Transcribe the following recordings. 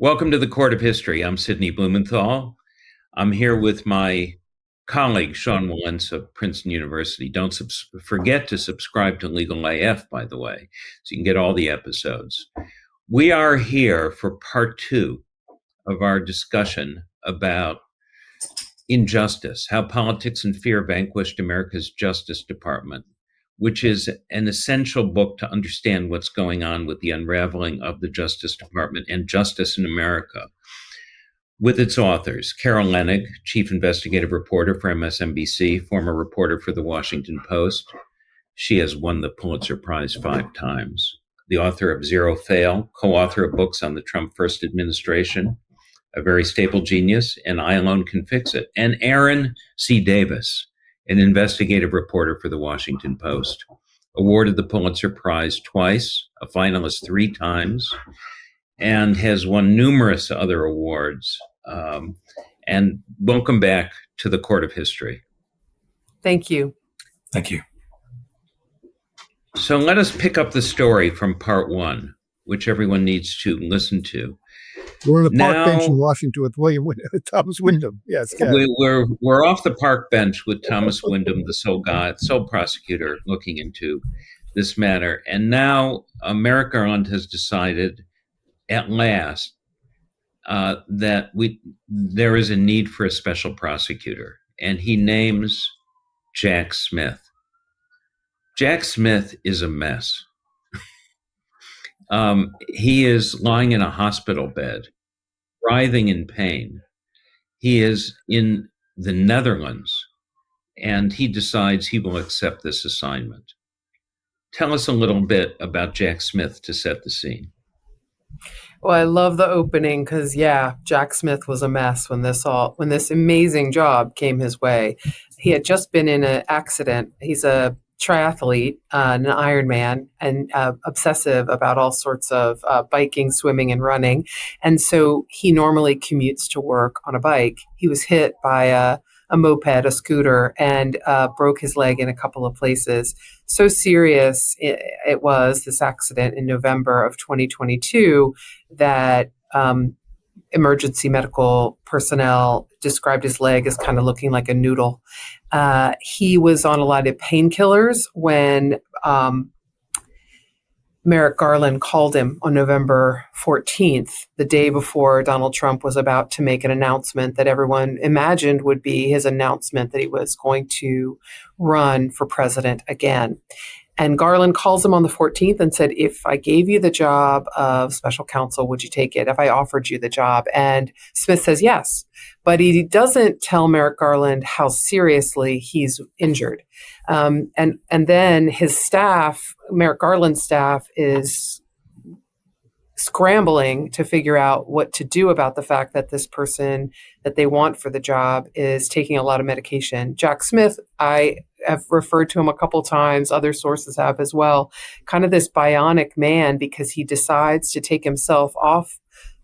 Welcome to the Court of History. I'm Sidney Blumenthal. I'm here with my colleague, Sean Wilentz of Princeton University. Don't forget to subscribe to Legal AF, by the way, so you can get all the episodes. We are here for part two of our discussion about injustice, how politics and fear vanquished America's Justice Department, which is an essential book to understand what's going on with the unraveling of the Justice Department and justice in America. With its authors, Carol Leonnig, chief investigative reporter for MSNBC, former reporter for The Washington Post. She has won the Pulitzer Prize 5 times. The author of Zero Fail, co-author of books on the Trump first administration, A Very Stable Genius, and I Alone Can Fix It. And Aaron C. Davis, an investigative reporter for The Washington Post, awarded the Pulitzer Prize twice, a finalist 3 times, and has won numerous other awards. And welcome back to the Court of History. Thank you. Thank you. So let us pick up the story from part 1, which everyone needs to listen to. We're on the park bench in Washington with Thomas Wyndham. Yes, we're off the park bench with Thomas Wyndham, the sole prosecutor, looking into this matter. And now Merrick Garland has decided, at last, that there is a need for a special prosecutor, and he names Jack Smith. Jack Smith is a mess. He is lying in a hospital bed, writhing in pain. He is in the Netherlands, and he decides he will accept this assignment. Tell us a little bit about Jack Smith to set the scene. Well, I love the opening because, Jack Smith was a mess when this amazing job came his way. He had just been in an accident. He's a triathlete, an Ironman, and obsessive about all sorts of biking, swimming, and running. And so he normally commutes to work on a bike. He was hit by a moped, a scooter, and broke his leg in a couple of places. So serious it was, this accident in November of 2022, that emergency medical personnel described his leg as kind of looking like a noodle. He was on a lot of painkillers when Merrick Garland called him on November 14th, the day before Donald Trump was about to make an announcement that everyone imagined would be his announcement that he was going to run for president again. And Garland calls him on the 14th and said, if I gave you the job of special counsel, would you take it? If I offered you the job? And Smith says yes. But he doesn't tell Merrick Garland how seriously he's injured. And then his staff, Merrick Garland's staff, is scrambling to figure out what to do about the fact that this person that they want for the job is taking a lot of medication. Jack Smith, I have referred to him a couple times, other sources have as well, kind of this bionic man, because he decides to take himself off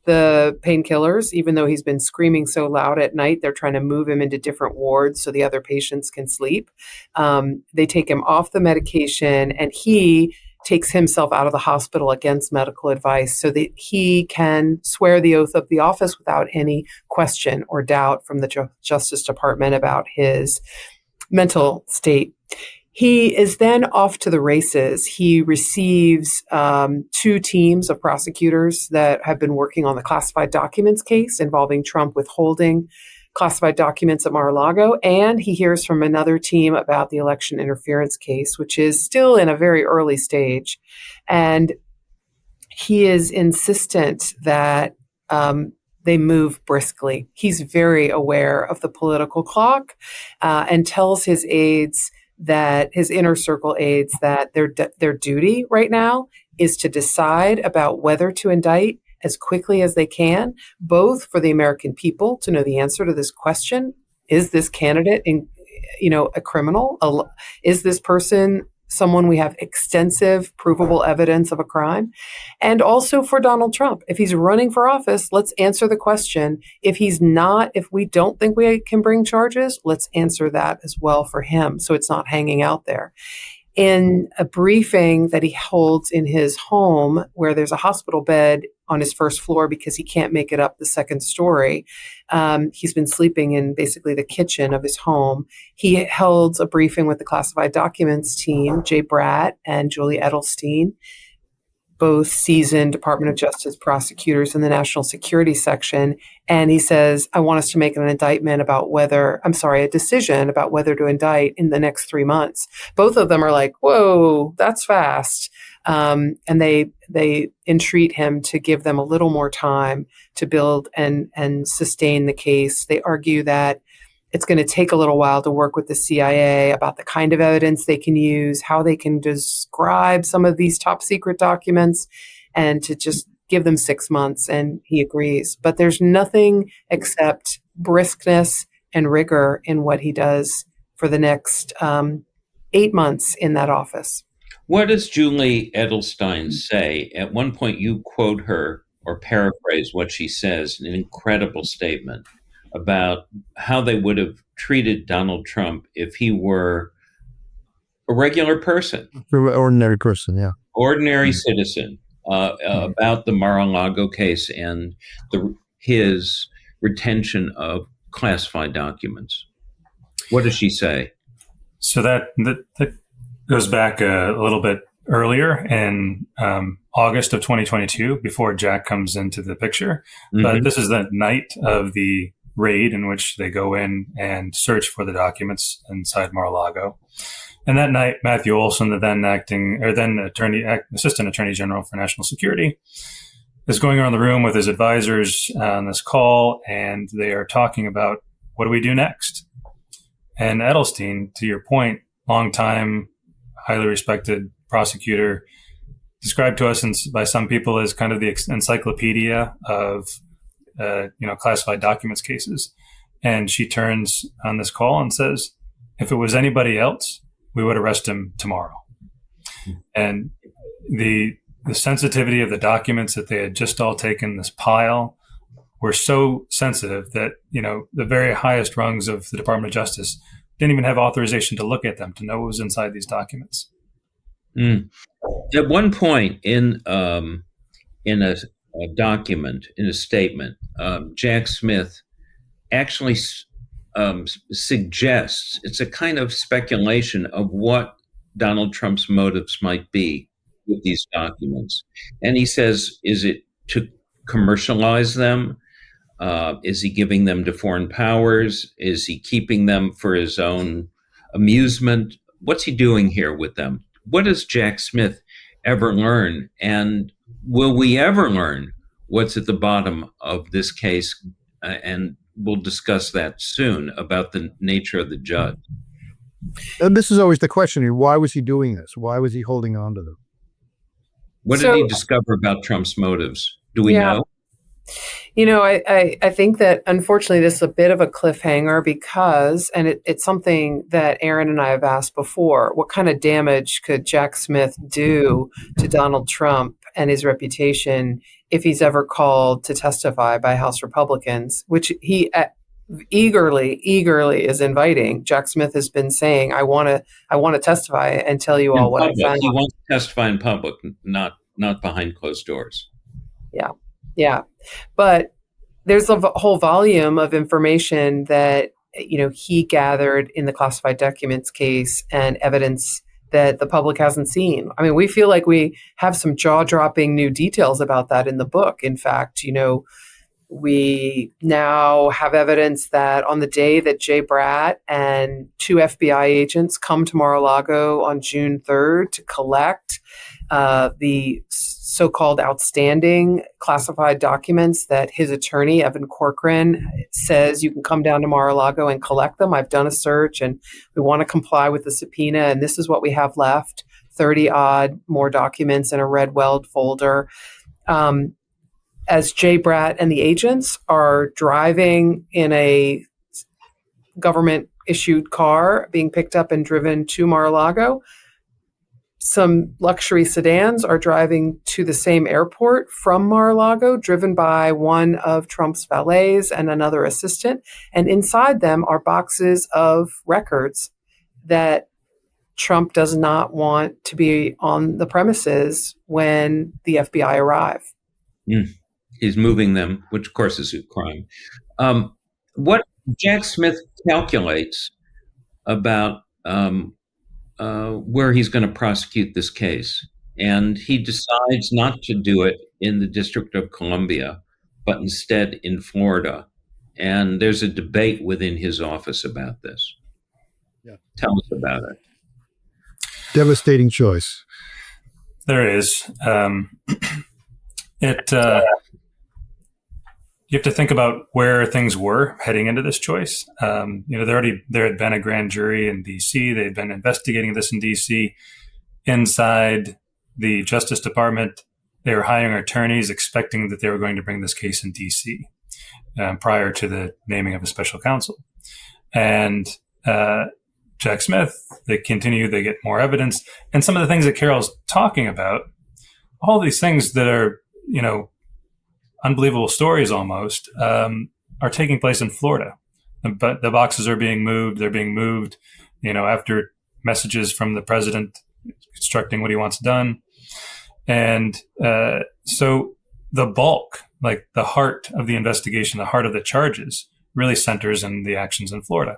the painkillers, even though he's been screaming so loud at night. They're trying to move him into different wards so the other patients can sleep. They take him off the medication, and he takes himself out of the hospital against medical advice so that he can swear the oath of the office without any question or doubt from the Justice Department about his mental state. He is then off to the races. He receives 2 teams of prosecutors that have been working on the classified documents case involving Trump withholding classified documents at Mar-a-Lago, and he hears from another team about the election interference case, which is still in a very early stage. And he is insistent that they move briskly. He's very aware of the political clock and tells his aides, that his inner circle aides, that their duty right now is to decide about whether to indict as quickly as they can, both for the American people to know the answer to this question: is this candidate a criminal? Is this person someone we have extensive provable evidence of a crime? And also for Donald Trump, if he's running for office, let's answer the question. If he's not, if we don't think we can bring charges, let's answer that as well for him, so it's not hanging out there. In a briefing that he holds in his home, where there's a hospital bed on his first floor because he can't make it up the second story. He's been sleeping in basically the kitchen of his home. He held a briefing with the classified documents team, Jay Bratt and Julie Edelstein, both seasoned Department of Justice prosecutors in the national security section. And he says, I want us to make a decision about whether to indict in the next 3 months. Both of them are like, whoa, that's fast. And they entreat him to give them a little more time to build and sustain the case. They argue that it's going to take a little while to work with the CIA about the kind of evidence they can use, how they can describe some of these top secret documents, and to just give them 6 months. And he agrees. But there's nothing except briskness and rigor in what he does for the next 8 months in that office. What does Julie Edelstein say? At one point, you quote her or paraphrase what she says, an incredible statement about how they would have treated Donald Trump if he were a regular person. Ordinary person, yeah. Ordinary citizen, about the Mar-a-Lago case and his retention of classified documents. What does she say? So that goes back a little bit earlier in August of 2022, before Jack comes into the picture. Mm-hmm. But this is the night of the raid in which they go in and search for the documents inside Mar-a-Lago. And that night, Matthew Olson, the then Assistant Attorney General for National Security, is going around the room with his advisors on this call, and they are talking about, what do we do next? And Edelstein, to your point, longtime, highly respected prosecutor, described to us by some people as kind of the encyclopedia of classified documents cases. And she turns on this call and says, if it was anybody else, we would arrest him tomorrow. And the sensitivity of the documents that they had just all taken, this pile, were so sensitive that, the very highest rungs of the Department of Justice didn't even have authorization to look at them, to know what was inside these documents. Mm. At one point in a document, in a statement, Jack Smith actually suggests, it's a kind of speculation of what Donald Trump's motives might be with these documents. And he says, is it to commercialize them? Is he giving them to foreign powers? Is he keeping them for his own amusement? What's he doing here with them? What does Jack Smith ever learn? And will we ever learn what's at the bottom of this case? And we'll discuss that soon, about the nature of the judge. And this is always the question. Why was he doing this? Why was he holding on to them? What did he discover about Trump's motives? Do we know? I think that unfortunately this is a bit of a cliffhanger because, and it's something that Aaron and I have asked before, what kind of damage could Jack Smith do to Donald Trump and his reputation if he's ever called to testify by House Republicans, which he eagerly is inviting. Jack Smith has been saying, I want to testify and tell you all what I found. He wants to testify in public, not behind closed doors. Yeah. But there's a whole volume of information that, he gathered in the classified documents case and evidence that the public hasn't seen. I mean, we feel like we have some jaw-dropping new details about that in the book. In fact, we now have evidence that on the day that Jay Bratt and 2 FBI agents come to Mar-a-Lago on June 3rd to collect the so-called outstanding classified documents that his attorney, Evan Corcoran, says you can come down to Mar-a-Lago and collect them. I've done a search and we want to comply with the subpoena, and this is what we have left, 30-odd more documents in a red weld folder. As Jay Bratt and the agents are driving in a government-issued car being picked up and driven to Mar-a-Lago, some luxury sedans are driving to the same airport from Mar-a-Lago, driven by one of Trump's valets and another assistant. And inside them are boxes of records that Trump does not want to be on the premises when the FBI arrive. Mm. He's moving them, which of course is a crime. What Jack Smith calculates about where he's going to prosecute this case, and he decides not to do it in the District of Columbia, but instead in Florida. And there's a debate within his office about this. Yeah. Tell us about it. Devastating choice. There is. You have to think about where things were heading into this choice. There had been a grand jury in D.C. They had been investigating this in D.C. Inside the Justice Department, they were hiring attorneys expecting that they were going to bring this case in D.C. Prior to the naming of a special counsel. And Jack Smith, they get more evidence. And some of the things that Carol's talking about, all these things that are, unbelievable stories almost, are taking place in Florida. But the boxes are being moved. They're being moved, after messages from the president instructing what he wants done. And so the bulk, like the heart of the investigation, the heart of the charges, really centers in the actions in Florida.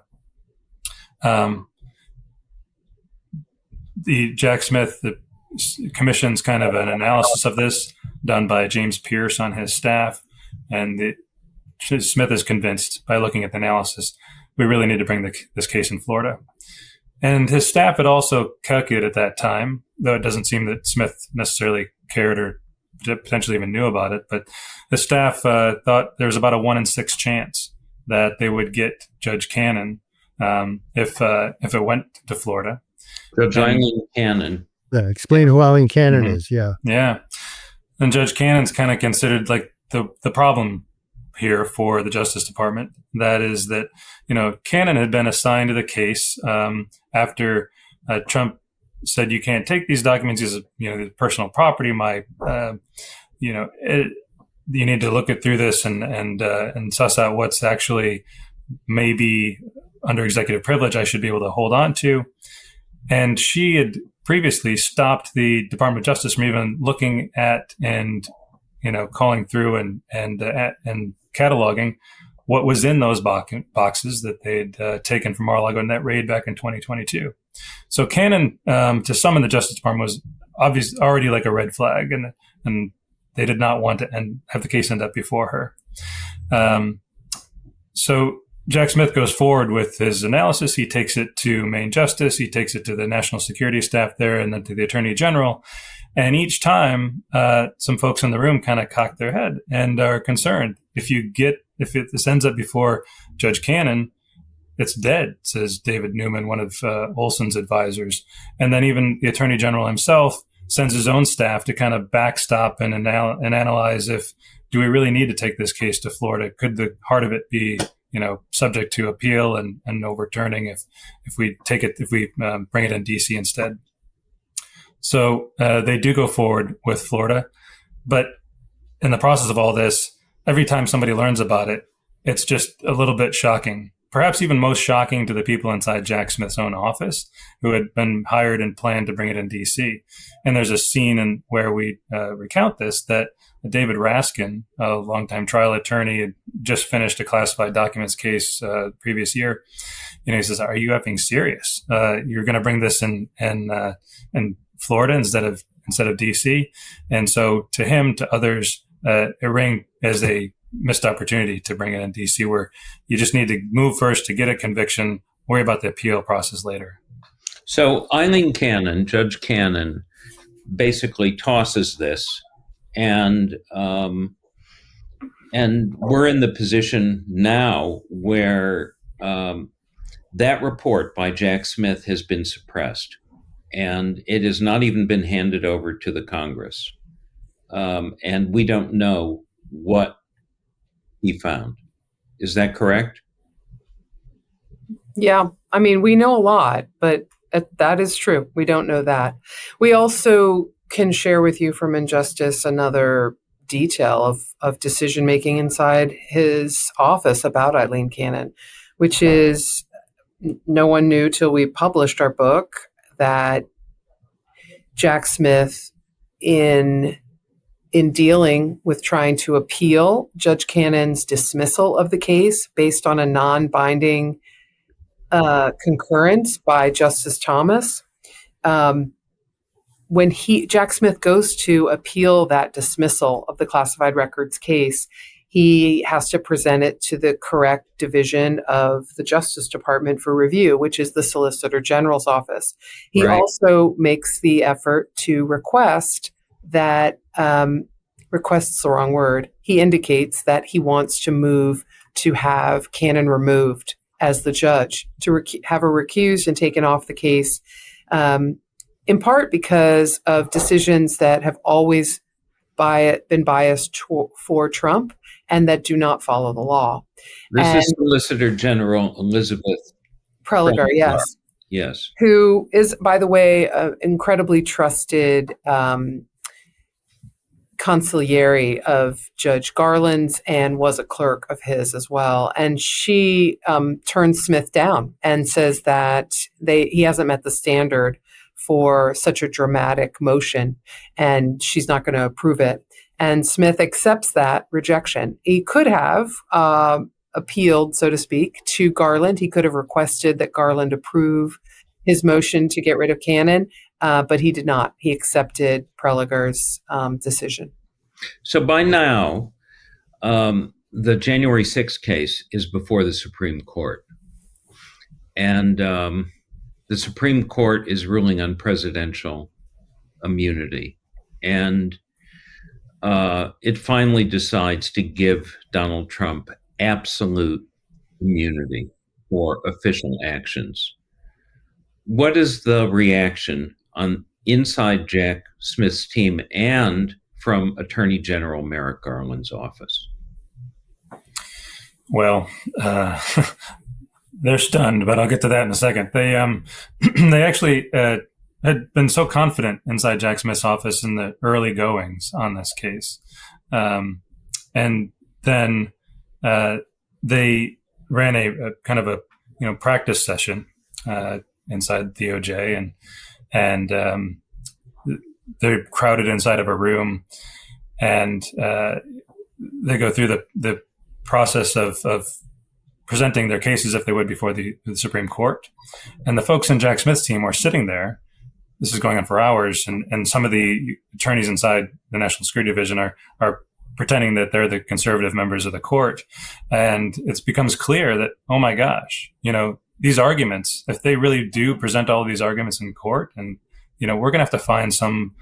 The Jack Smith, the commission's kind of an analysis of this done by James Pierce on his staff. And Smith is convinced by looking at the analysis, we really need to bring this case in Florida. And his staff had also calculated at that time, though it doesn't seem that Smith necessarily cared or potentially even knew about it, but the staff thought there was about a 1 in 6 chance that they would get Judge Cannon if it went to Florida. Judge Eileen Cannon. Explain who Eileen Cannon is. Yeah. Yeah. And Judge Cannon's kind of considered like the problem here for the Justice Department. That is that, Cannon had been assigned to the case after Trump said you can't take these documents as personal property. You need to look through this and suss out what's actually maybe under executive privilege I should be able to hold on to. And she had previously stopped the Department of Justice from even looking at and calling through and cataloging what was in those boxes that they'd taken from Mar-a-Lago in that raid back in 2022. So Cannon, to some in the Justice Department, was obviously already like a red flag, and they did not want to have the case end up before her. So Jack Smith goes forward with his analysis. He takes it to Main Justice. He takes it to the National Security Staff there, and then to the Attorney General. And each time, some folks in the room kind of cock their head and are concerned. If this ends up before Judge Cannon, it's dead, says David Newman, one of Olson's advisors. And then even the Attorney General himself sends his own staff to kind of backstop and analyze do we really need to take this case to Florida? Could the heart of it be subject to appeal and overturning if we bring it in DC instead. So they do go forward with Florida, but in the process of all this, every time somebody learns about it, it's just a little bit shocking. Perhaps even most shocking to the people inside Jack Smith's own office who had been hired and planned to bring it in DC. And there's a scene where we recount this, that David Raskin, a longtime trial attorney, had just finished a classified documents case previous year. He says, "Are you effing serious? You're going to bring this in Florida instead of DC?" And so to him, to others, it rang as a missed opportunity to bring it in DC, where you just need to move first to get a conviction, worry about the appeal process later. So Eileen Cannon, Judge Cannon, basically tosses this. And we're in the position now where that report by Jack Smith has been suppressed, and it has not even been handed over to the Congress. And we don't know what he found. Is that correct? Yeah. I mean, we know a lot, but that is true. We don't know that. We also can share with you from Injustice another detail of decision-making inside his office about Eileen Cannon, which is no one knew till we published our book that Jack Smith, in in dealing with trying to appeal Judge Cannon's dismissal of the case based on a non-binding concurrence by Justice Thomas. When Jack Smith goes to appeal that dismissal of the classified records case, he has to present it to the correct division of the Justice Department for review, which is the Solicitor General's office. He also makes the effort to request that, request's the wrong word. He indicates that he wants to move to have Cannon removed as the judge, to have her recused and taken off the case, in part because of decisions that have always been biased for Trump and that do not follow the law. This is Solicitor General Elizabeth Prelogar, yes. Yes. Who is, by the way, an incredibly trusted consigliere of Judge Garland's and was a clerk of his as well. And she turns Smith down and says that he hasn't met the standard for such a dramatic motion, and she's not going to approve it. And Smith accepts that rejection. He could have appealed, so to speak, to Garland. He could have requested that Garland approve his motion to get rid of Cannon, but he did not. He accepted Prelogar's decision. So by now, the January 6th case is before the Supreme Court. And the Supreme Court is ruling on presidential immunity. And it finally decides to give Donald Trump absolute immunity for official actions. What is the reaction inside Jack Smith's team and from Attorney General Merrick Garland's office? Well, they're stunned, but I'll get to that in a second. They actually had been so confident inside Jack Smith's office in the early goings on this case, and then they ran a kind of a practice session inside the DOJ, and they're crowded inside of a room, and they go through the process of presenting their cases if they would before the Supreme Court. And the folks in Jack Smith's team are sitting there. This is going on for hours, and some of the attorneys inside the National Security Division are pretending that they're the conservative members of the court. And it becomes clear that, oh my gosh, these arguments, if they really do present all of these arguments in court, and we're going to have to find some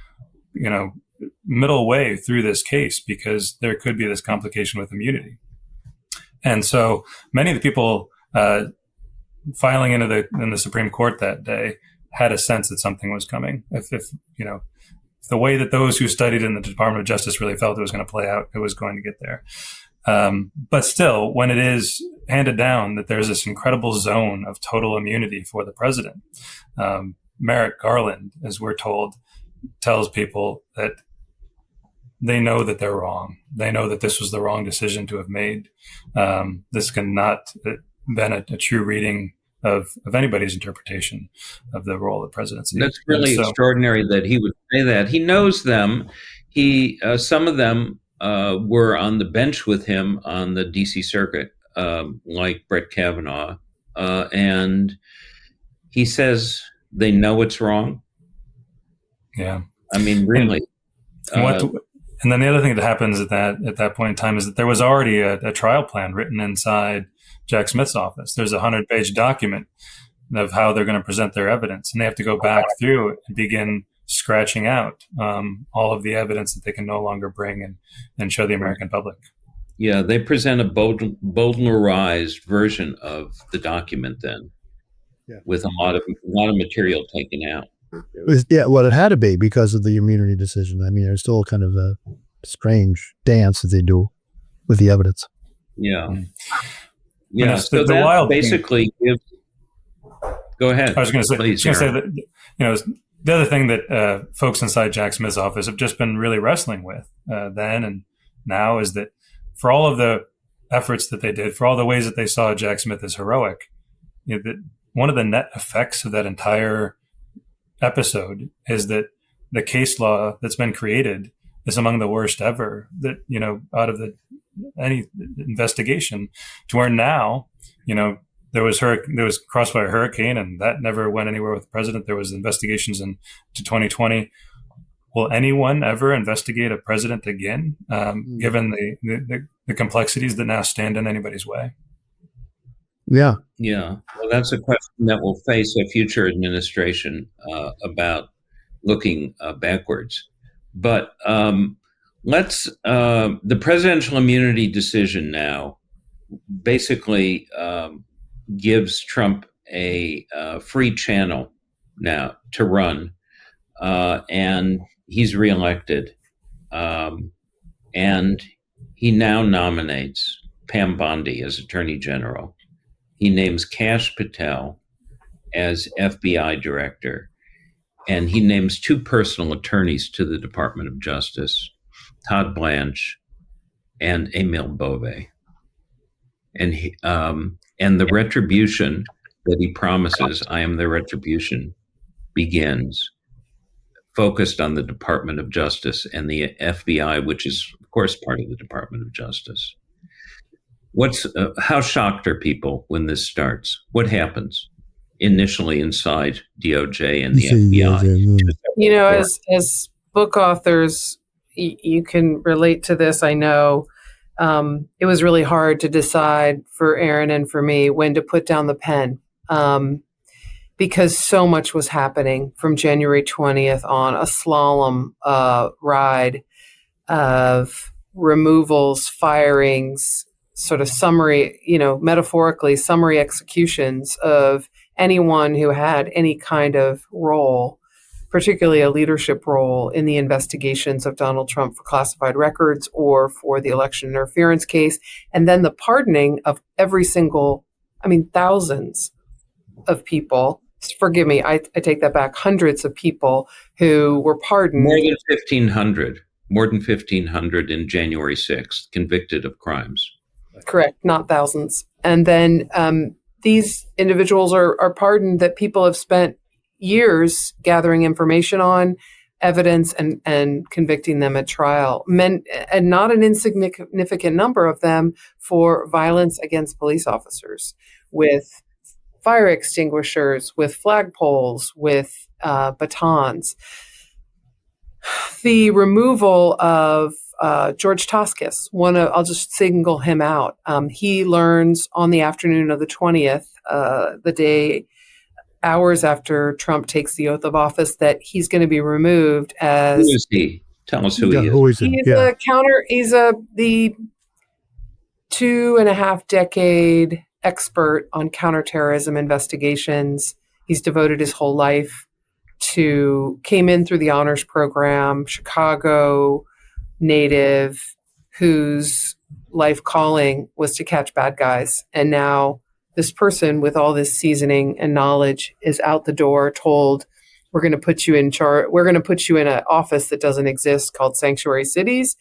middle way through this case, because there could be this complication with immunity. And so many of the people filing in the Supreme Court that day had a sense that something was coming. If the way that those who studied in the Department of Justice really felt it was going to play out, it was going to get there. But still, when it is handed down that there's this incredible zone of total immunity for the president, Merrick Garland, as we're told, tells people that they know that they're wrong. They know that this was the wrong decision to have made. This cannot have been a true reading of anybody's interpretation of the role of the presidency. That's really extraordinary that he would say that. He knows them. Some of them were on the bench with him on the D.C. Circuit, like Brett Kavanaugh. And he says they know it's wrong. Yeah. I mean, really. And then the other thing that happens at that point in time is that there was already a trial plan written inside Jack Smith's office. There's a 100-page document of how they're going to present their evidence, and they have to go back through it and begin scratching out all of the evidence that they can no longer bring and show the American public. Yeah, they present a bowdlerized version of the document then, with a lot of material taken out. It had to be because of the immunity decision. I mean, there's still kind of a strange dance that they do with the evidence. Yeah. Mm-hmm. Yeah. So the wild basically gives. Go ahead. I was going to say, please, say that, the other thing that folks inside Jack Smith's office have just been really wrestling with then and now is that for all of the efforts that they did, for all the ways that they saw Jack Smith as heroic, that one of the net effects of that entire episode is that the case law that's been created is among the worst ever that, out of any investigation, to where now, there was crossed by a hurricane and that never went anywhere with the president. There was investigations into 2020. Will anyone ever investigate a president again, given the complexities that now stand in anybody's way? Yeah. Yeah. Well, that's a question that will face a future administration about looking backwards. But the presidential immunity decision now basically gives Trump a free channel now to run, and he's reelected. And he now nominates Pam Bondi as Attorney General. He names Kash Patel as FBI director, and he names two personal attorneys to the Department of Justice, Todd Blanche and Emil Bove. And the retribution that he promises, I am the retribution, begins focused on the Department of Justice and the FBI, which is, of course, part of the Department of Justice. How shocked are people when this starts? What happens initially inside DOJ and the FBI? As book authors, you can relate to this. I know it was really hard to decide for Aaron and for me when to put down the pen, because so much was happening from January 20th on, a slalom ride of removals, firings, sort of summary, metaphorically summary executions of anyone who had any kind of role, particularly a leadership role in the investigations of Donald Trump for classified records or for the election interference case. And then the pardoning of thousands of people. Forgive me, I take that back. Hundreds of people who were pardoned. More than 1,500 in January 6th, convicted of crimes. Correct, not thousands. And then these individuals are pardoned that people have spent years gathering information on, evidence, and convicting them at trial. And not an insignificant number of them for violence against police officers, with fire extinguishers, with flagpoles, with batons. The removal of George Toscas, I'll just single him out. He learns on the afternoon of the 20th, the day, hours after Trump takes the oath of office, that he's going to be removed as. Who is he? Tell us who he is. Who is he? He's the 2.5-decade expert on counterterrorism investigations. He's devoted his whole life came in through the honors program, Chicago native, whose life calling was to catch bad guys. And now this person with all this seasoning and knowledge is out the door, told, we're going to put you in charge. We're going to put you in an office that doesn't exist, called Sanctuary Cities,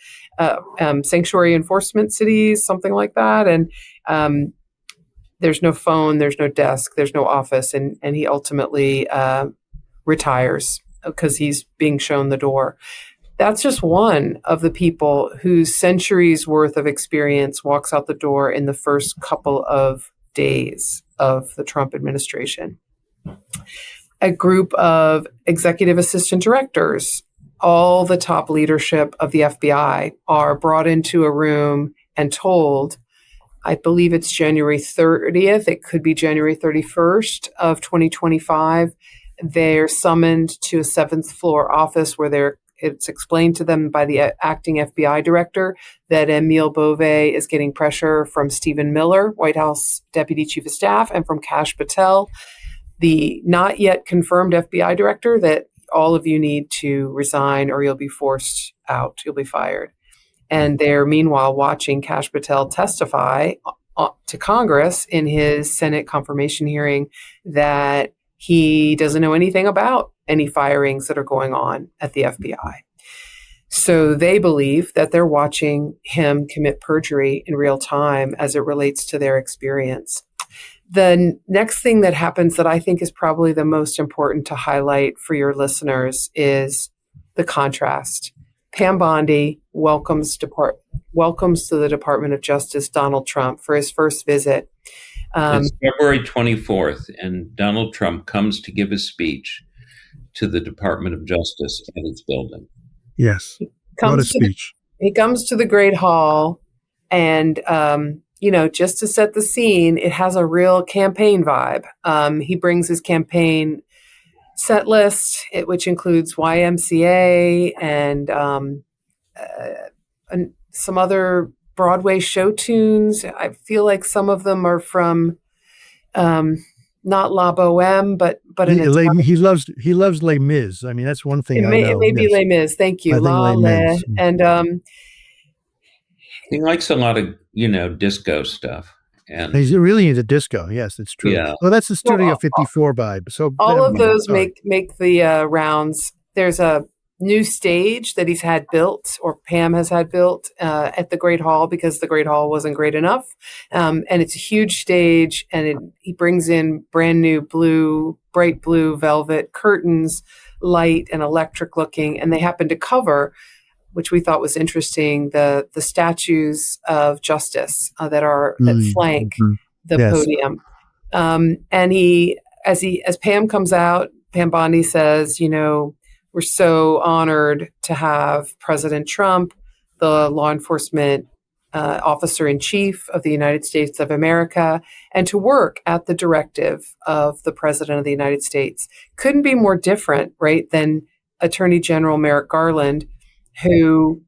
Sanctuary Enforcement Cities, something like that. And there's no phone, there's no desk, there's no office. And he ultimately retires because he's being shown the door. That's just one of the people whose centuries worth of experience walks out the door in the first couple of days of the Trump administration. A group of executive assistant directors, all the top leadership of the FBI, are brought into a room and told, I believe it's January 30th, it could be January 31st of 2025, they're summoned to a 7th floor office where it's explained to them by the acting FBI director that Emil Bove is getting pressure from Stephen Miller, White House Deputy Chief of Staff, and from Kash Patel, the not yet confirmed FBI director, that all of you need to resign or you'll be forced out, you'll be fired. And they're meanwhile watching Kash Patel testify to Congress in his Senate confirmation hearing that he doesn't know anything about any firings that are going on at the FBI. So they believe that they're watching him commit perjury in real time as it relates to their experience. The next thing that happens that I think is probably the most important to highlight for your listeners is the contrast. Pam Bondi welcomes to the Department of Justice Donald Trump for his first visit. It's February 24th, and Donald Trump comes to give his speech to the Department of Justice at its building. Yes. What a speech. He comes to the Great Hall, and, just to set the scene, it has a real campaign vibe. He brings his campaign set list, which includes YMCA and some other Broadway show tunes. I feel like some of them are from not La Boheme, but he loves Les Mis. I mean, that's one thing I know. It may be Les Mis. Thank you, Les Mis. And he likes a lot of disco stuff. And he's really into disco. Yes, it's true. Yeah. Well, that's the Studio 54 vibe. So all of those make the rounds. There's a new stage that he's had built, or Pam has had built at the Great Hall, because the Great Hall wasn't great enough. And it's a huge stage, and he brings in brand new bright blue velvet curtains, light and electric looking, and they happen to cover, which we thought was interesting, the statues of justice that flank the podium. And as Pam comes out, Pam Bondi says, we're so honored to have President Trump, the law enforcement officer in chief of the United States of America, and to work at the directive of the President of the United States. Couldn't be more different, right, than Attorney General Merrick Garland, who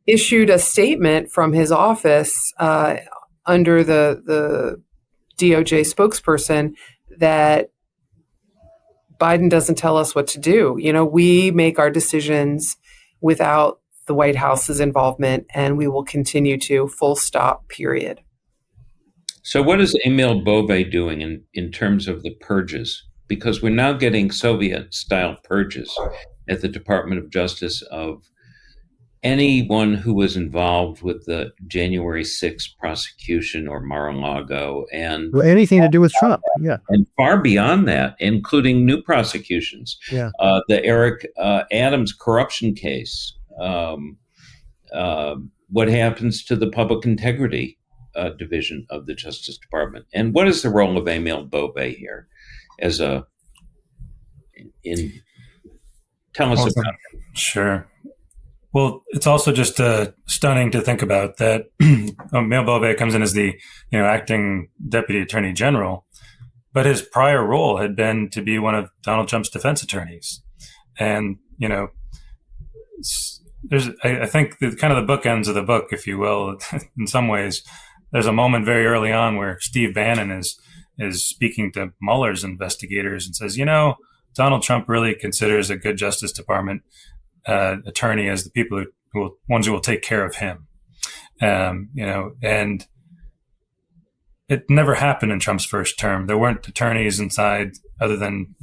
issued a statement from his office under the DOJ spokesperson that Biden doesn't tell us what to do. We make our decisions without the White House's involvement, and we will continue to, full stop, period. So what is Emil Bove doing in terms of the purges? Because we're now getting Soviet-style purges at the Department of Justice of anyone who was involved with the January 6th prosecution or Mar-a-Lago, and anything to do with Trump, yeah, and far beyond that, including new prosecutions. Yeah, the Eric Adams corruption case. What happens to the public integrity division of the Justice Department, and what is the role of Emil Bove here? Tell us about it. Sure. Well, it's also just stunning to think about that Emil Bove comes in as the acting deputy attorney general, but his prior role had been to be one of Donald Trump's defense attorneys. And, I think the kind of the bookends of the book, if you will, in some ways, there's a moment very early on where Steve Bannon is speaking to Mueller's investigators and says, Donald Trump really considers a good Justice Department attorney as the people who will take care of him, and it never happened in Trump's first term. There weren't attorneys inside, other than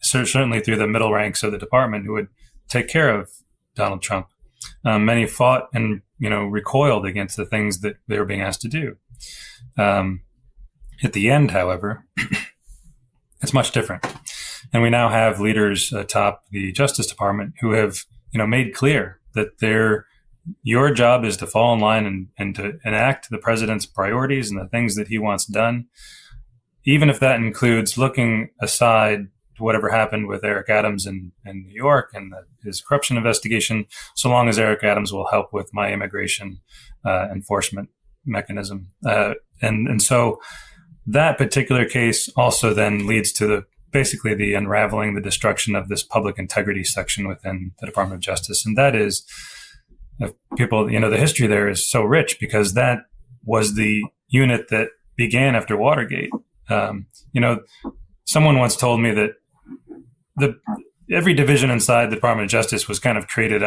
certainly through the middle ranks of the department, who would take care of Donald Trump. Many fought and recoiled against the things that they were being asked to do. At the end, however, it's much different, and we now have leaders atop the Justice Department who have made clear that your job is to fall in line and to enact the president's priorities and the things that he wants done, even if that includes looking aside to whatever happened with Eric Adams in New York and his corruption investigation, so long as Eric Adams will help with my immigration enforcement mechanism. And so that particular case also then leads to basically the unraveling, the destruction of this public integrity section within the Department of Justice. And that is, the history there is so rich because that was the unit that began after Watergate. Someone once told me that every division inside the Department of Justice was kind of created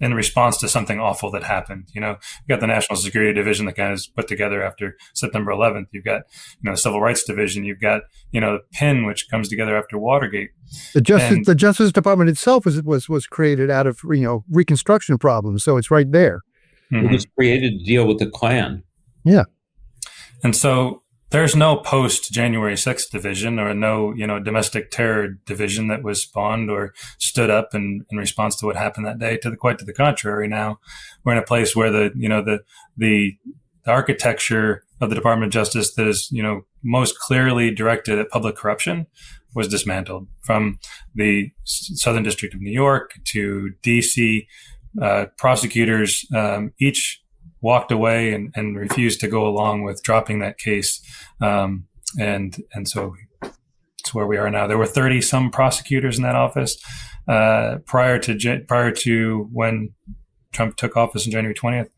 in response to something awful that happened. You got the National Security Division that kind of is put together after September 11th. You've got, the Civil Rights Division. You've got, the PIN, which comes together after Watergate. The Justice Department itself was created out of, Reconstruction problems. So it's right there. It was created to deal with the Klan. Yeah. And so there's no post January 6th division or no, domestic terror division that was spawned or stood up in response to what happened that day. Quite to the contrary. Now we're in a place where the architecture of the Department of Justice that is, most clearly directed at public corruption was dismantled. From the Southern District of New York to DC, prosecutors each walked away and refused to go along with dropping that case. And so it's where we are now. There were 30 some prosecutors in that office prior to when Trump took office on January 20th.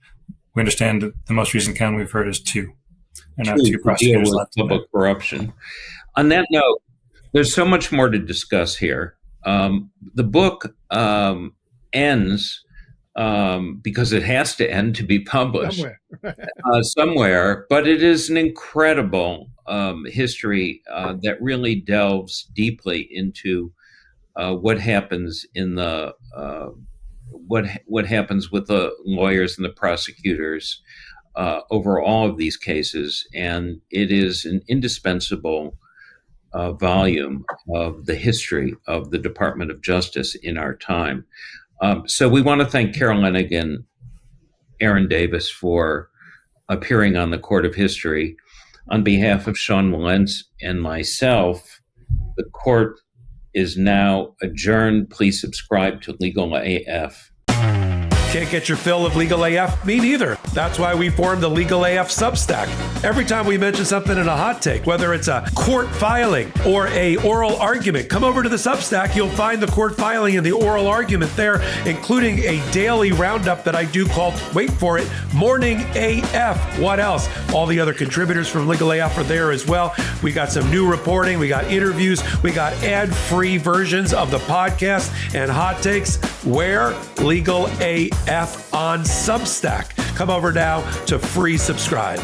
We understand that the most recent count we've heard is 2. And now 2 prosecutors left. Public corruption. On that note, there's so much more to discuss here. The book ends because it has to end to be published somewhere. But it is an incredible history that really delves deeply into what happens in the what happens with the lawyers and the prosecutors over all of these cases, and it is an indispensable volume of the history of the Department of Justice in our time. So we want to thank Carol Leonnig and Aaron Davis for appearing on the Court of History. On behalf of Sean Wilentz and myself, the court is now adjourned. Please subscribe to Legal AF. Can't get your fill of Legal AF? Me neither. That's why we formed the Legal AF Substack. Every time we mention something in a hot take, whether it's a court filing or a oral argument, come over to the Substack. You'll find the court filing and the oral argument there, including a daily roundup that I do called, wait for it, Morning AF. What else? All the other contributors from Legal AF are there as well. We got some new reporting. We got interviews. We got ad-free versions of the podcast and hot takes. Where? Legal AF on Substack. Come over now to free subscribe.